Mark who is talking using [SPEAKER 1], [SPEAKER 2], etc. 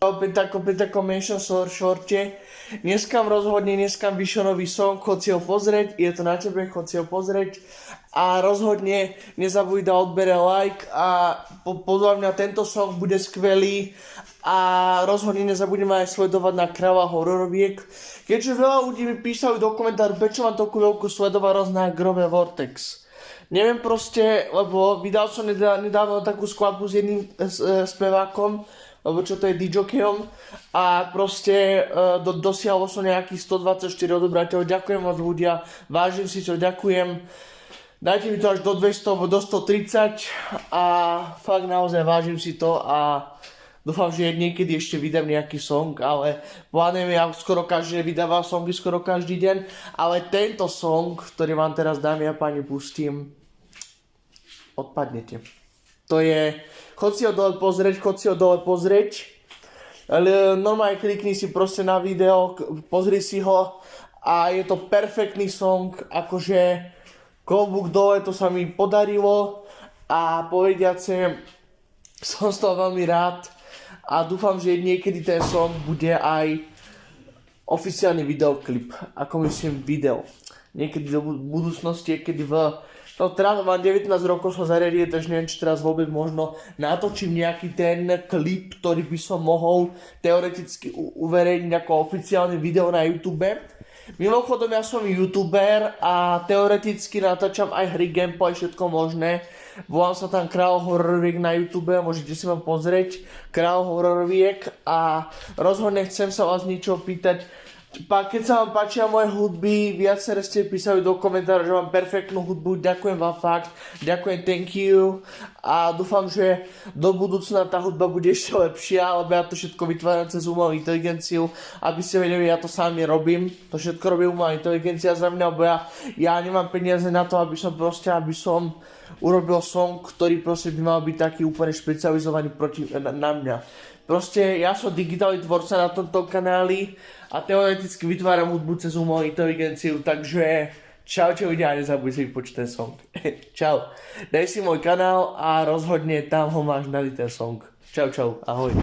[SPEAKER 1] Opäť takom menšom shorte. Dneska vyšiel nový song, chod si ho pozrieť, je to na tebe, chod si ho pozrieť. A rozhodne nezabudni dať odbere like a podľa mňa tento song bude skvelý. A rozhodne nezabudni ma aj sledovať na Kráľa horoviek. Keďže veľa ľudí mi písali do komentáru, prečo mám takú veľkú sledovanosť na Groove Vortex. Neviem proste, lebo vydal som nedávno takú skladbu s jedným spevákom, lebo čo to je DJom a proste dosiahlo som nejakých 124 odobrateľov. Ďakujem vás ľudia, vážim si to, ďakujem. Dajte mi to až do 200 alebo do 130 a fakt naozaj vážim si to a dúfam, že niekedy ešte vydám nejaký song, ale plánujem, ja skoro každý vydával songy skoro každý deň, ale tento song, ktorý vám teraz dámy a páni pustím, odpadnete. To je, chod si ho dole pozrieť, ale normálne klikni si proste na video, pozri si ho a je to perfektný song, akože klobúk dole, to sa mi podarilo a povediace som z toho veľmi rád a dúfam, že niekedy ten song bude aj oficiálny videoklip, ako myslím video. Niekedy do budúcnosti, niekedy teraz mám 19 rokov, som zariadil, takže neviem, či teraz vôbec možno natočím nejaký ten klip, ktorý by som mohol teoreticky uverejniť ako oficiálne video na YouTube. Mimochodom, ja som youtuber a teoreticky natáčam aj hry, gameplay, všetko možné. Volám sa tam Kráľ horoviek na YouTube, môžete si ma pozrieť, Kráľ horoviek a rozhodne chcem sa vás niečo pýtať. Keď sa vám páčia moje hudby, viaceré ste písali do komentárov, že mám perfektnú hudbu, ďakujem vám fakt, ďakujem, thank you a dúfam, že do budúcna tá hudba bude ešte lepšia, lebo ja to všetko vytváram cez umelú inteligenciu, aby ste vedeli, ja to sám nerobím, to všetko robí umelá inteligencia za mňa, lebo ja nemám peniaze na to, aby som urobil song, ktorý proste by mal byť taký úplne špecializovaný na mňa. Proste ja som digitálny tvorca na tomto kanáli a teoreticky vytváram hudbu cez umelú inteligenciu, takže čaute ľudia a nezabudni si vypočuť ten song. Čau. Daj si môj kanál a rozhodne tam ho máš na ten song. Čau, ahoj.